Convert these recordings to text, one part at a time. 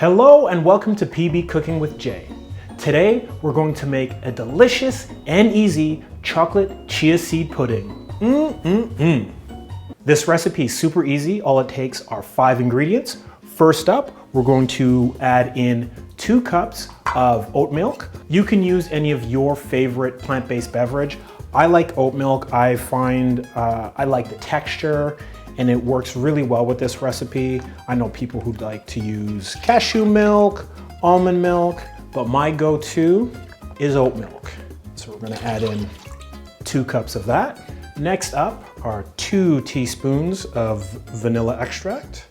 Hello and welcome to PB Cooking with Jay. Today we're going to make a delicious and easy chocolate chia seed pudding. This recipe is super easy. All it takes are 5 ingredients. First up, we're going to add in 2 cups of oat milk. You can use any of your favorite plant-based beverage. I like oat milk. I find I like the texture and it works really well with this recipe. I know people who like to use cashew milk, almond milk, but my go-to is oat milk. So we're gonna add in 2 cups of that. Next up are 2 teaspoons of vanilla extract.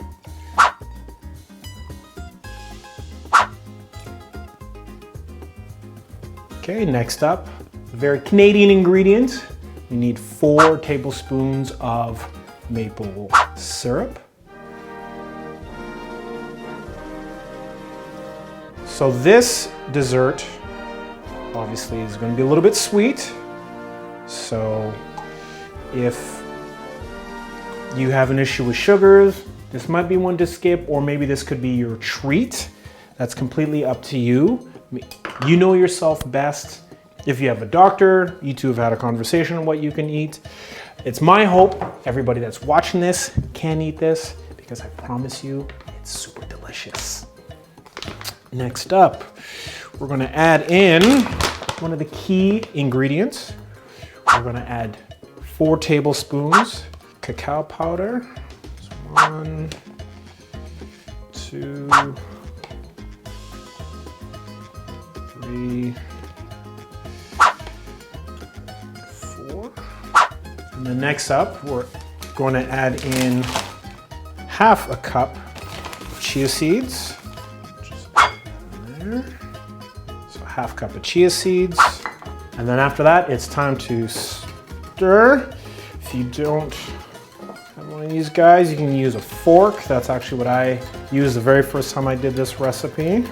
Okay, next up, a very Canadian ingredient. You need 4 tablespoons of maple syrup. So this dessert obviously is going to be a little bit sweet. So if you have an issue with sugars, this might be one to skip, or maybe this could be your treat. That's completely up to you. You know yourself best. If you have a doctor, you two have had a conversation on what you can eat. It's my hope everybody that's watching this can eat this, because I promise you it's super delicious. Next up, we're gonna add in one of the key ingredients. We're gonna add 4 tablespoons cacao powder. 1, 2, 3, 4. And then next up, we're going to add in half a cup of chia seeds. Just there. So half cup of chia seeds. And then after that, it's time to stir. If you don't have one of these guys, you can use a fork. That's actually what I used the very first time I did this recipe.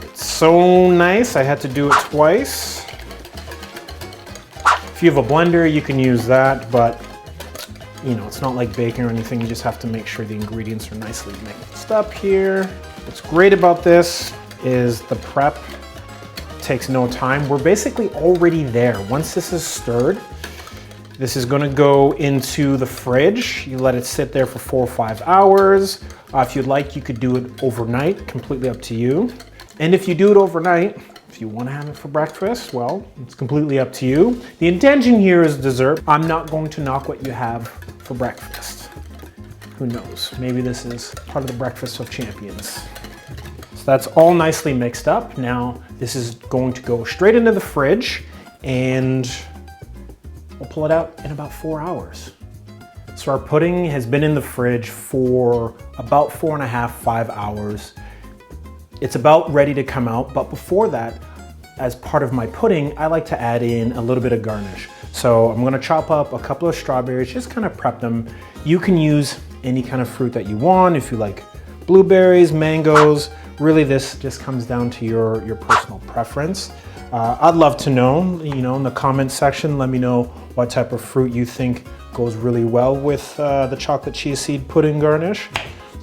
It's so nice, I had to do it twice. If you have a blender, you can use that, but you know, it's not like baking or anything. You just have to make sure the ingredients are nicely mixed up here. What's great about this is the prep takes no time. We're basically already there. Once this is stirred, this is gonna go into the fridge. You let it sit there for 4 or 5 hours. If you'd like, you could do it overnight, completely up to you. And if you do it overnight, if you want to have it for breakfast, well, it's completely up to you. The intention here is dessert. I'm not going to knock what you have for breakfast. Who knows? Maybe this is part of the breakfast of champions. So that's all nicely mixed up. Now, this is going to go straight into the fridge and we'll pull it out in about 4 hours. So our pudding has been in the fridge for about 4.5, 5 hours. It's about ready to come out, but before that, as part of my pudding, I like to add in a little bit of garnish. So I'm gonna chop up a couple of strawberries, just kind of prep them. You can use any kind of fruit that you want. If you like blueberries, mangoes, really this just comes down to your personal preference. I'd love to know, you know, in the comments section, let me know what type of fruit you think goes really well with the chocolate chia seed pudding garnish.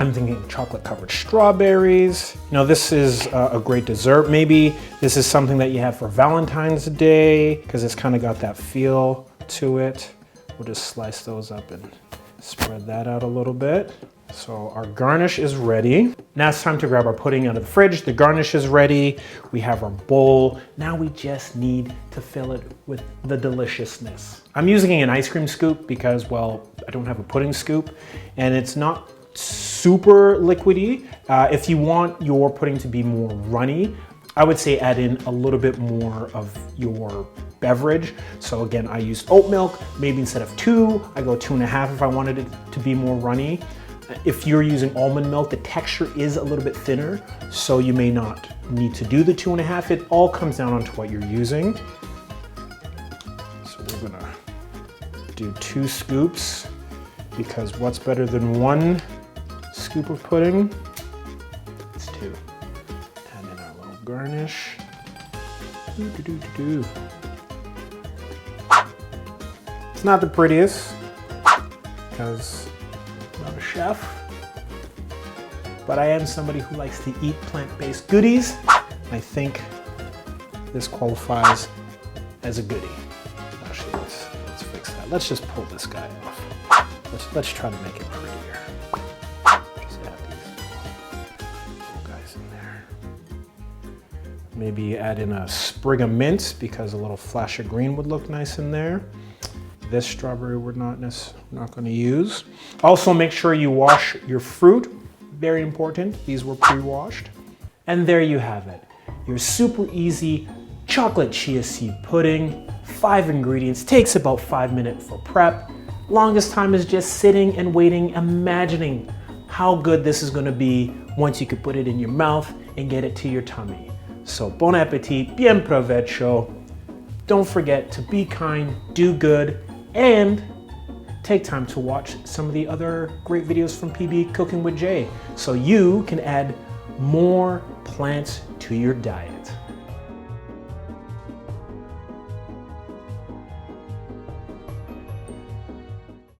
I'm thinking chocolate covered strawberries. You know, this is a great dessert. Maybe this is something that you have for Valentine's Day, because it's kind of got that feel to it. We'll just slice those up and spread that out a little bit. So our garnish is ready. Now it's time to grab our pudding out of the fridge. The garnish is ready. We have our bowl. Now we just need to fill it with the deliciousness. I'm using an ice cream scoop because, well, I don't have a pudding scoop and it's not super liquidy. If you want your pudding to be more runny, I would say add in a little bit more of your beverage. So again, I used oat milk. Maybe instead of 2, I go 2.5 if I wanted it to be more runny. If you're using almond milk, the texture is a little bit thinner, so you may not need to do the 2.5. It all comes down onto what you're using. So we're gonna do 2 scoops, because what's better than 1 scoop of pudding? It's 2. Add in our little garnish. It's not the prettiest, because I'm not a chef. but I am somebody who likes to eat plant-based goodies. I think this qualifies as a goodie. Actually, let's fix that. Let's just pull this guy off. Let's try to make it prettier. Just add these little guys in there. Maybe add in a sprig of mint because a little flash of green would look nice in there. This strawberry we're not going to use. Also, make sure you wash your fruit. Very important. These were pre-washed. And there you have it. Your super easy chocolate chia seed pudding. 5 ingredients. Takes about 5 minutes for prep. Longest time is just sitting and waiting, imagining how good this is going to be once you can put it in your mouth and get it to your tummy. So bon appetit, bien provecho. Don't forget to be kind, do good, and take time to watch some of the other great videos from PB Cooking with Jay so you can add more plants to your diet.